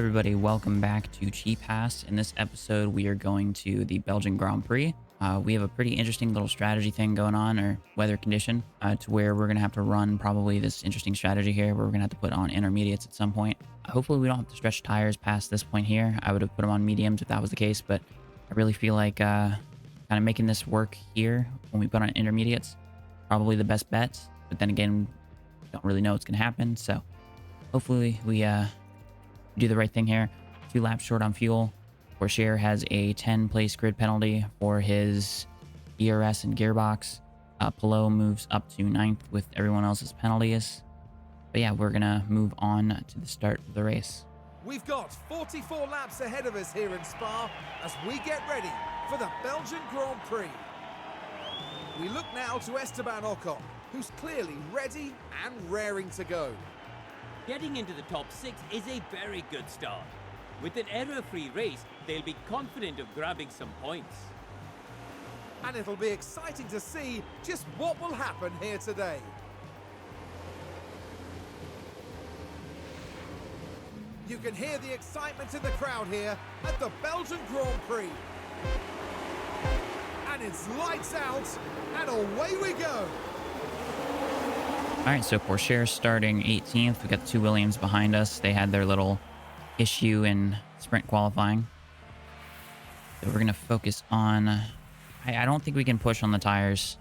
everybody, welcome back to Cheap Haass. In this episode, we are going to the Belgian Grand Prix. We have a pretty interesting little strategy thing going on, or weather condition, to where we're going to have to run probably this interesting strategy here, where we're going to have to put on intermediates at some point. Hopefully, we don't have to stretch tires past this point here. I would have put them on mediums if that was the case, but I really feel like kind of making this work here when we put on intermediates, probably the best bet. But then again, we don't really know what's going to happen, so hopefully we do the right thing here. 2 laps short on fuel. Porsche has a 10-place grid penalty for his ERS and gearbox. Pelot moves up to 9th with everyone else's penalties. But yeah, we're gonna move on to the start of the race. We've got 44 laps ahead of us here in Spa as we get ready for the Belgian Grand Prix. We look now to Esteban Ocon, who's clearly ready and raring to go. Getting into the top 6 is a very good start. With an error-free race, they'll be confident of grabbing some points. And it'll be exciting to see just what will happen here today. You can hear the excitement in the crowd here at the Belgian Grand Prix. And it's lights out, and away we go. All right, so Porsche starting 18th. We got the 2 Williams behind us. They had their little issue in sprint qualifying. So we're going to focus on... I don't think we can push on the tires.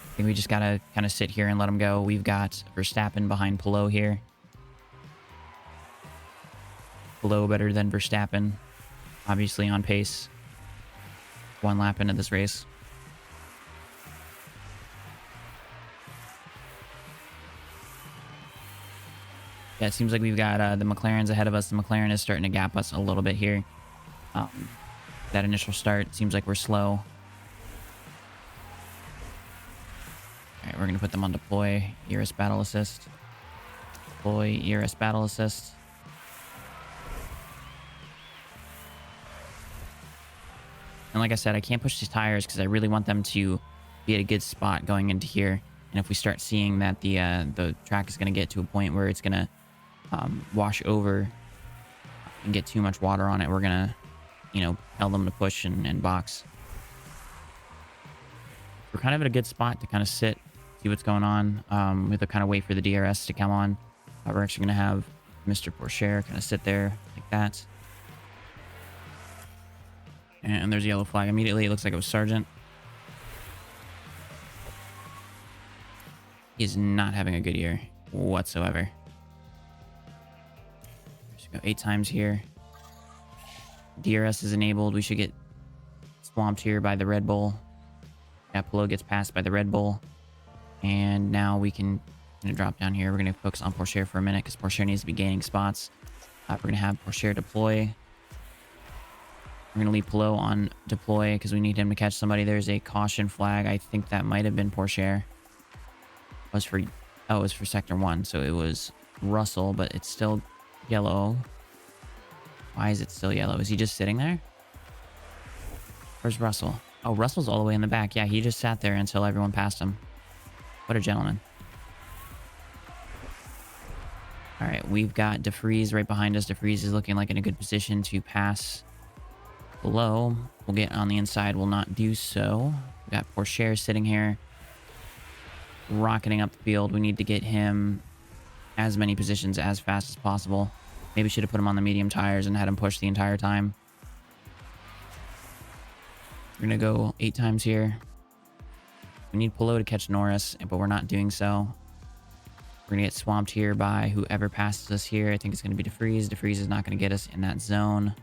I think we just got to kind of sit here and let them go. We've got Verstappen behind Pelot here. Pelot better than Verstappen. Obviously on pace. 1 lap into this race. Yeah, it seems like we've got the McLarens ahead of us. The McLaren is starting to gap us a little bit here. That initial start seems like we're slow. All right, we're going to put them on deploy, ERS battle assist. Deploy, ERS battle assist. And like I said, I can't push these tires because I really want them to be at a good spot going into here. And if we start seeing that the track is going to get to a point where it's going to wash over and get too much water on it, we're gonna, tell them to push and box. We're kind of at a good spot to kind of sit, see what's going on. We have to kind of wait for the DRS to come on. We're actually gonna have Mr. Porsche kind of sit there like that. And there's a yellow flag immediately. It looks like it was Sargent. He is not having a good year whatsoever. Go 8 times here. DRS is enabled. We should get swamped here by the Red Bull. Yeah, Pelot gets passed by the Red Bull. And now we can drop down here. We're going to focus on Porsche for a minute because Porsche needs to be gaining spots. We're going to have Porsche deploy. We're going to leave Pelot on deploy because we need him to catch somebody. There's a caution flag. I think that might have been Porsche. It was for sector 1, so it was Russell, but it's still yellow. Why is it still yellow? Is he just sitting there? Where's Russell? Oh, Russell's all the way in the back. Yeah, he just sat there until everyone passed him. What a gentleman. All right, we've got DeFries right behind us. DeFries is looking like in a good position to pass below. We'll get on the inside. We'll not do so. We got Porsche sitting here, rocketing up the field. We need to get him as many positions as fast as possible. Maybe should have put him on the medium tires and had him push the entire time. We're gonna go 8 times here. We need Pelot to catch Norris, but we're not doing so. We're gonna get swamped here by whoever passes us here. I think it's gonna be DeFries. DeFries is not gonna get us in that zone.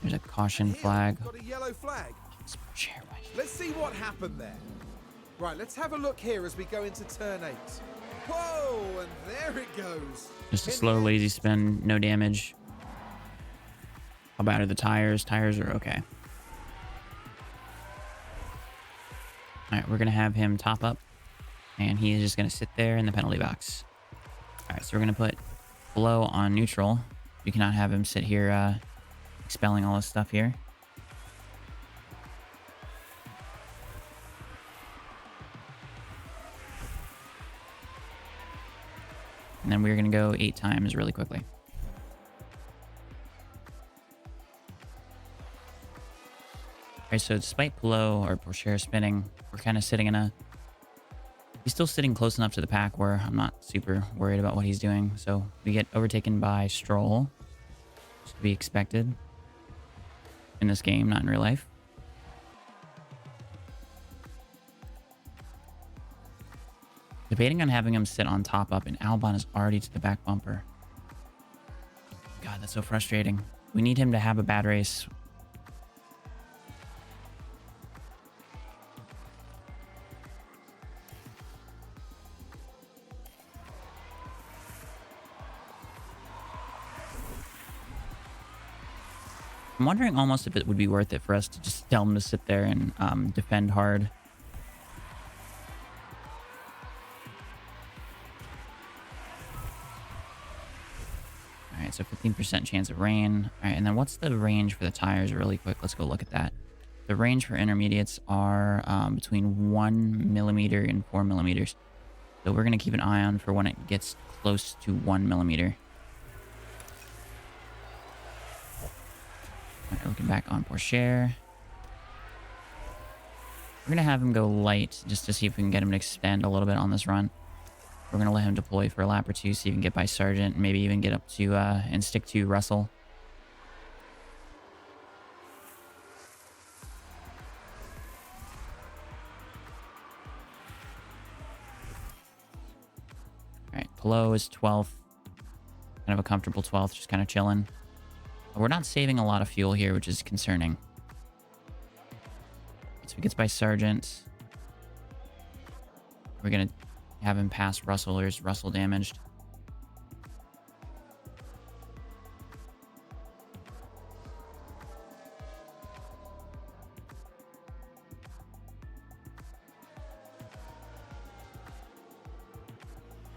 There's a caution flag. Got a yellow flag. Oh, Let's see what happened there. Right, let's have a look here as we go into turn 8. Whoa, and there it goes. Just a slow, lazy spin, no damage. How bad are the tires? Tires are okay. All right, we're going to have him top up, and he is just going to sit there in the penalty box. All right, so we're going to put Pelot on neutral. We cannot have him sit here expelling all this stuff here. And then we're going to go 8 times really quickly. right, so despite Pillow or Pourchaire spinning, we're kind of sitting in a... He's still sitting close enough to the pack where I'm not super worried about what he's doing. So we get overtaken by Stroll. Just to be expected in this game, not in real life. Debating on having him sit on top up, and Albon is already to the back bumper. God, that's so frustrating. We need him to have a bad race. I'm wondering almost if it would be worth it for us to just tell him to sit there and defend hard. All right, so 15% chance of rain. All right, and then what's the range for the tires really quick? Let's go look at that. The range for intermediates are between 1 millimeter and 4 millimeters. So we're going to keep an eye on for when it gets close to 1 millimeter. All right, looking back on Pourchaire. We're going to have him go light just to see if we can get him to extend a little bit on this run. We're going to let him deploy for a lap or two, see if he can get by Sargent, maybe even get up to and stick to Russell. All right, Pillow is 12th. Kind of a comfortable 12th, just kind of chilling. We're not saving a lot of fuel here, which is concerning. So he gets by Sargent. We're going to have him pass Russell, or is Russell damaged?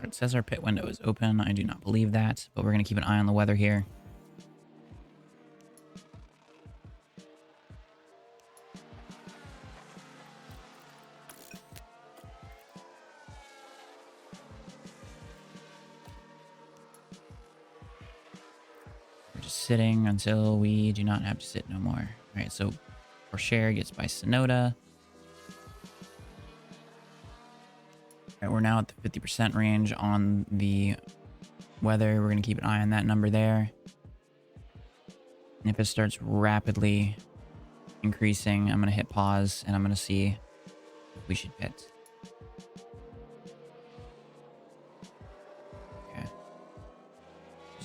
It says our pit window is open. I do not believe that, but we're going to keep an eye on the weather here. Sitting until we do not have to sit no more. All right, so Pourchaire gets by Sonoda. All right, we're now at the 50% range on the weather. We're going to keep an eye on that number there. And if it starts rapidly increasing, I'm going to hit pause and I'm going to see if we should pit.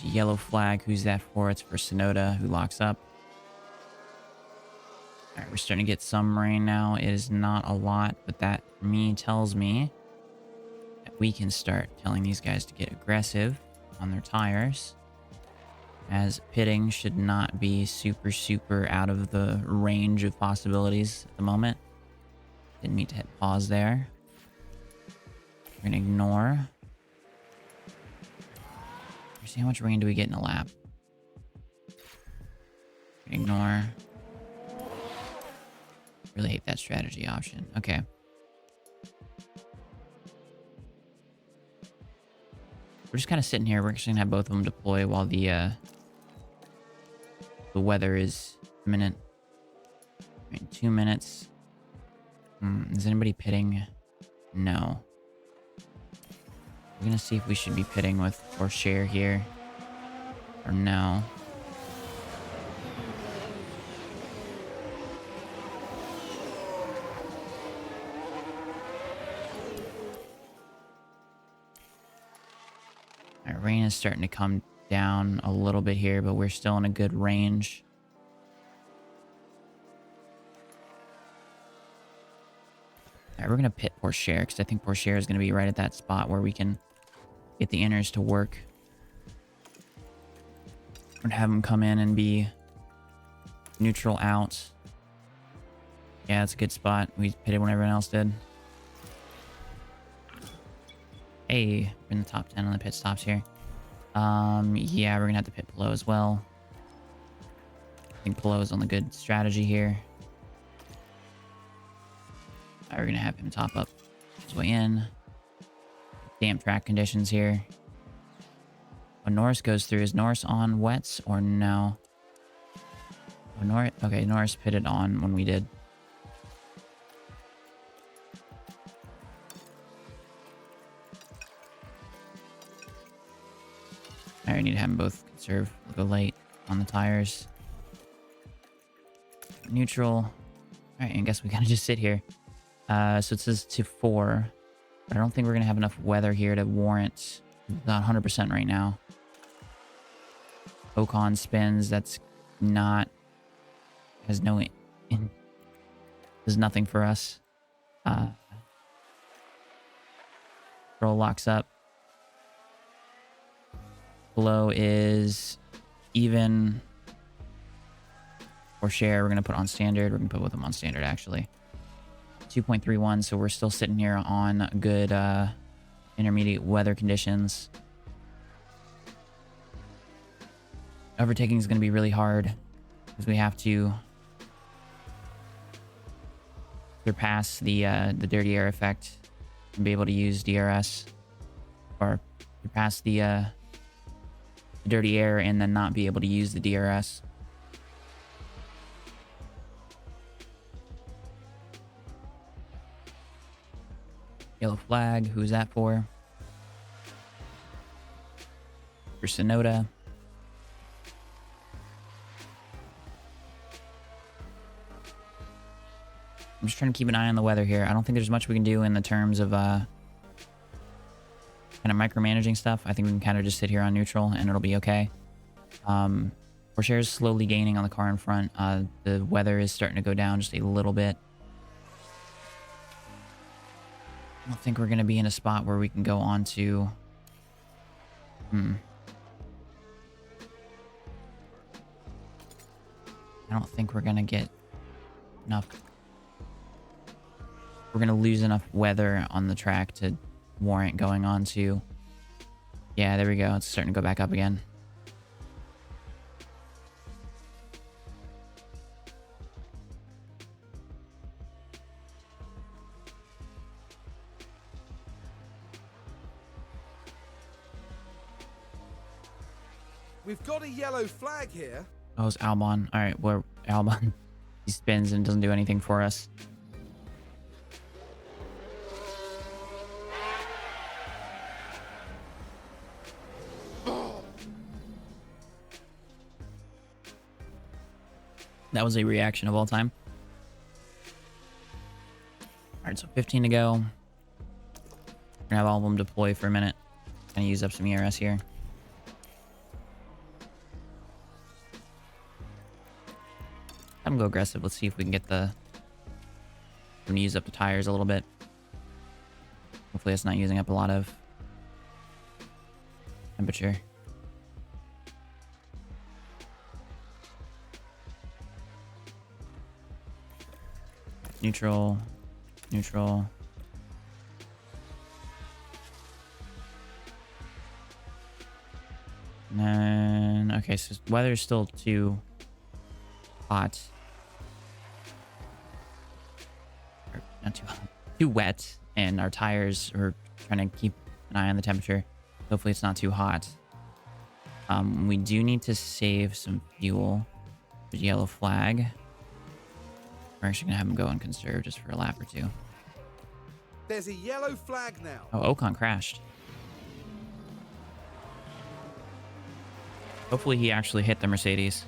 Yellow flag. Who's that for? It's for Sonoda, who locks up. All right, we're starting to get some rain now. It is not a lot, but that, for me, tells me that we can start telling these guys to get aggressive on their tires, as pitting should not be super out of the range of possibilities at the moment. Didn't mean to hit pause there. We're going to ignore. See how much rain do we get in a lap? Ignore. Really hate that strategy option. Okay. We're just kind of sitting here. We're just gonna have both of them deploy while the weather is imminent. In 2 minutes. Is anybody pitting? No. We're gonna see if we should be pitting with Pourchaire here, or no. All right, rain is starting to come down a little bit here, but we're still in a good range. All right, we're gonna pit Pourchaire because I think Pourchaire is gonna be right at that spot where we can get the inners to work. We're gonna have him come in and be neutral out. Yeah, that's a good spot. We pitted when everyone else did. Hey, we're in the top 10 on the pit stops here. Yeah, we're gonna have to pit Pillow as well. I think Pillow is on the good strategy here. All right, we're gonna have him top up his way in. Damp track conditions here. When Norris goes through, is Norris on wets or no? Oh, okay, Norris pitted on when we did. I need to have them both conserve. We'll go light on the tires. Neutral. All right, I guess we gotta just sit here. So it says to 4, but I don't think we're gonna have enough weather here to warrant not 100% right now. Ocon spins. That's not has no does nothing for us. Roll locks up. Below is even or share. We're gonna put on standard. We're gonna put with them on standard actually. 2.31. So we're still sitting here on good intermediate weather conditions. Overtaking is going to be really hard because we have to surpass the dirty air effect and be able to use DRS, or surpass the dirty air and then not be able to use the DRS. Yellow flag. Who's that for? For Sonoda. I'm just trying to keep an eye on the weather here. I don't think there's much we can do in the terms of kind of micromanaging stuff. I think we can kind of just sit here on neutral and it'll be okay. Porsche is slowly gaining on the car in front. The weather is starting to go down just a little bit. I don't think we're going to be in a spot where we can go on to... I don't think we're going to get enough... We're going to lose enough weather on the track to warrant going on to... Yeah, there we go. It's starting to go back up again. We've got a yellow flag here. Oh, it's Albon. All right, well, Albon, he spins and doesn't do anything for us. That was a reaction of all time. All right, so 15 to go. We're gonna have all of them deploy for a minute. Gonna use up some ERS here. Have them go aggressive. Let's see if we can get the... I'm gonna use up the tires a little bit. Hopefully it's not using up a lot of temperature. Neutral. Neutral. And then... Okay, so weather's still too hot. Or not too hot. Too wet. And our tires are trying to keep an eye on the temperature. Hopefully it's not too hot. We do need to save some fuel. There's a yellow flag. We're actually going to have him go and conserve just for a lap or two. There's a yellow flag now. Oh, Ocon crashed. Hopefully he actually hit the Mercedes.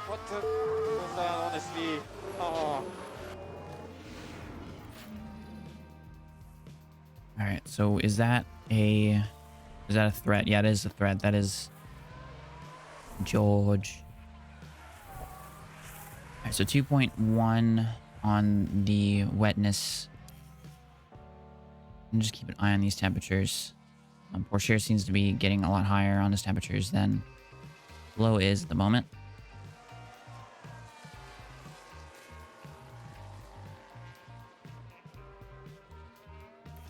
What the... honestly... Oh. Alright, so is that a threat? Yeah, it is a threat. That is George. Alright, so 2.1 on the wetness. And just keep an eye on these temperatures. Porsche seems to be getting a lot higher on his temperatures than low is at the moment.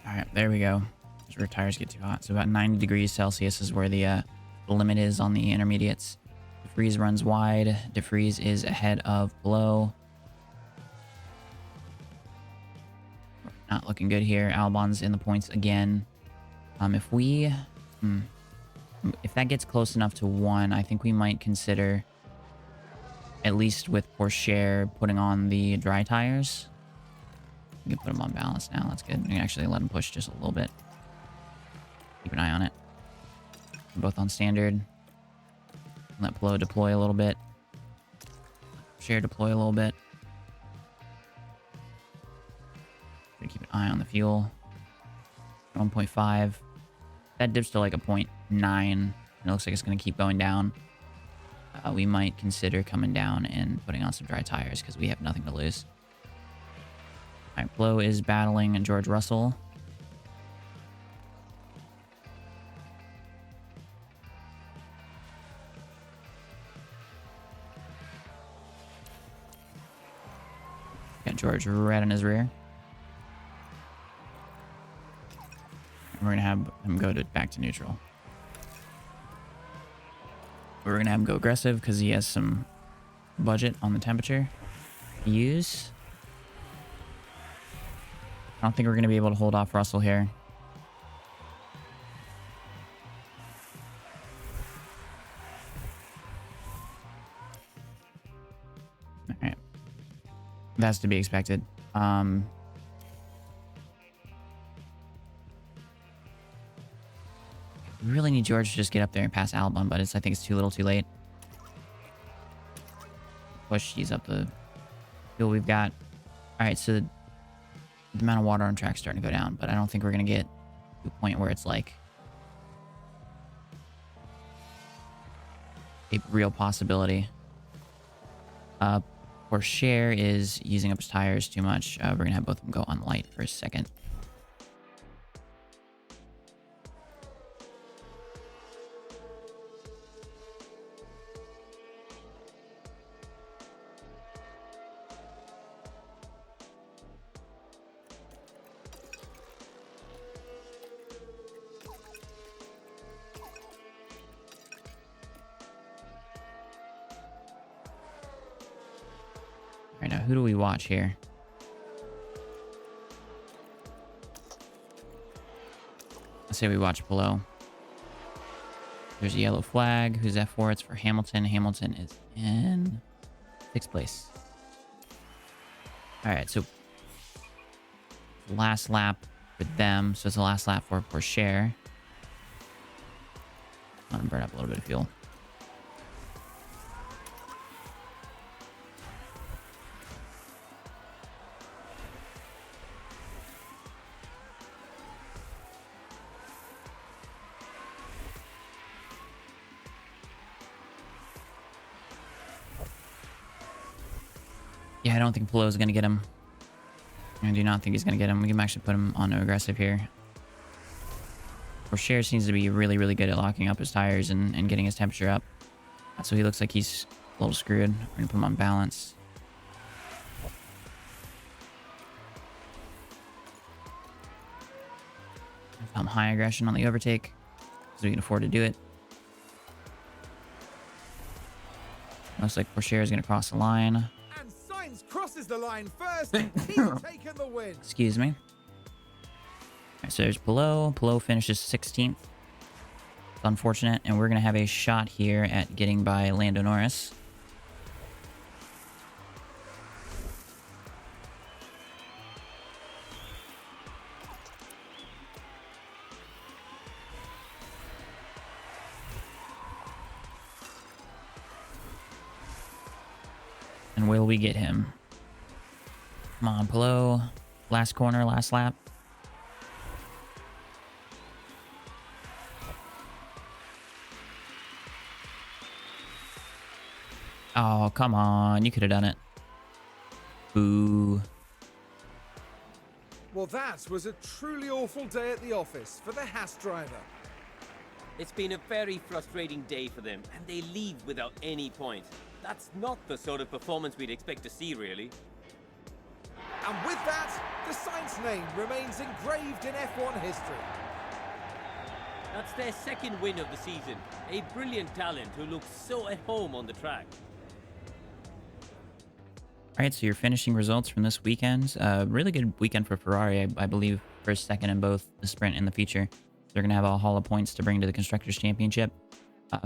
Alright, there we go. That's where tires get too hot. So about 90 degrees Celsius is where the limit is on the intermediates. DeFreeze runs wide. DeFreeze is ahead of below. Not looking good here. Albon's in the points again. If that gets close enough to 1, I think we might consider, at least with Porsche, putting on the dry tires. We can put them on balance now. That's good. We can actually let them push just a little bit. Keep an eye on it. Both on standard. Let Plo deploy a little bit. Share deploy a little bit. Keep an eye on the fuel. 1.5. That dips to like a 0.9. It looks like it's going to keep going down. We might consider coming down and putting on some dry tires because we have nothing to lose. All right, Plo is battling George Russell. Got George right on his rear. And we're going to have him go back to neutral. We're going to have him go aggressive because he has some budget on the temperature to use. I don't think we're going to be able to hold off Russell here. All right. That's to be expected. We really need George to just get up there and pass Albon, but I think it's too little too late. Push these up the fuel we've got. All right, so the amount of water on track is starting to go down, but I don't think we're going to get to a point where it's like a real possibility. Share is using up his tires too much. We're going to have both of them go on light for a second. All right, now who do we watch here? Let's say we watch below. There's a yellow flag. Who's F4? It's for Hamilton. Hamilton is in 6th place. All right, so last lap with them. So it's the last lap for Share. I'm gonna burn up a little bit of fuel. Yeah, I don't think Plo is going to get him. I do not think he's going to get him. We can actually put him on no aggressive here. Share seems to be really, really good at locking up his tires and getting his temperature up. So he looks like he's a little screwed. We're going to put him on balance. High aggression on the overtake, so we can afford to do it. Looks like Share is going to cross the line. Crosses the line first. He's taken the win. Excuse me. All right, so there's Plo. Plo finishes 16th. It's unfortunate, and we're going to have a shot here at getting by Lando Norris. And will we get him? Come on, Plo. Last corner, last lap. Oh, come on. You could have done it. Boo. Well, that was a truly awful day at the office for the Haas driver. It's been a very frustrating day for them, and they leave without any points. That's not the sort of performance we'd expect to see, really. And with that, the Sainz name remains engraved in F1 history. That's their second win of the season. A brilliant talent who looks so at home on the track. All right, so your finishing results from this weekend. Really good weekend for Ferrari, I believe. First, second in both the sprint and the feature. They're going to have a haul of points to bring to the Constructors' Championship.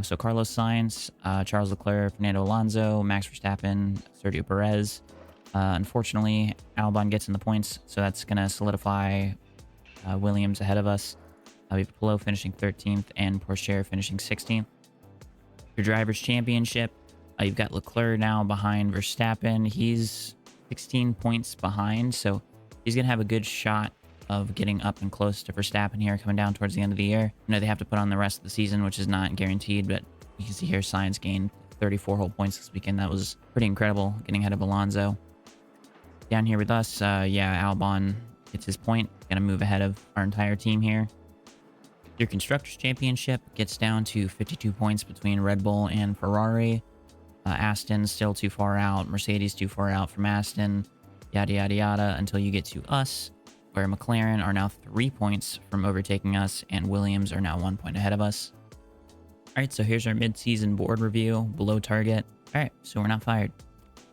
So Carlos Sainz, Charles Leclerc, Fernando Alonso, Max Verstappen, Sergio Perez. Unfortunately, Albon gets in the points, so that's going to solidify Williams ahead of us. We have Pilot finishing 13th and Porsche finishing 16th. Your Drivers' Championship, you've got Leclerc now behind Verstappen. He's 16 points behind, so he's going to have a good shot of getting up and close to Verstappen here coming down towards the end of the year. You know, they have to put on the rest of the season, which is not guaranteed, but you can see here Sainz gained 34 whole points this weekend. That was pretty incredible, getting ahead of Alonso. Down here with us, yeah, Albon gets his point. Going to move ahead of our entire team here. Your Constructors' Championship gets down to 52 points between Red Bull and Ferrari. Aston still too far out. Mercedes too far out from Aston. Yada, yada, yada, until you get to us, where McLaren are now 3 points from overtaking us, and Williams are now 1 point ahead of us. All right, so here's our mid-season board review, below target. All right, so we're not fired. All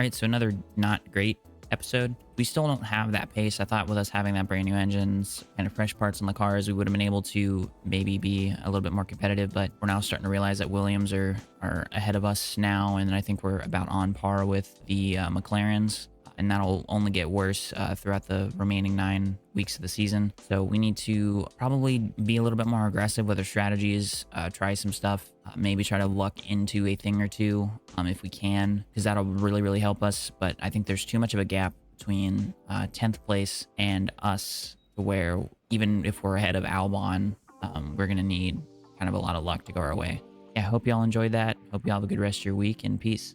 right, so another not great episode. We still don't have that pace. I thought with us having that brand new engines and fresh parts in the cars, we would have been able to maybe be a little bit more competitive, but we're now starting to realize that Williams are ahead of us now, and I think we're about on par with the McLarens. And that'll only get worse throughout the remaining 9 weeks of the season. So we need to probably be a little bit more aggressive with our strategies, try some stuff, maybe try to luck into a thing or two if we can, because that'll really, really help us. But I think there's too much of a gap between 10th place and us, to where even if we're ahead of Albon, we're going to need kind of a lot of luck to go our way. Yeah, hope y'all enjoyed that. Hope y'all have a good rest of your week, and peace.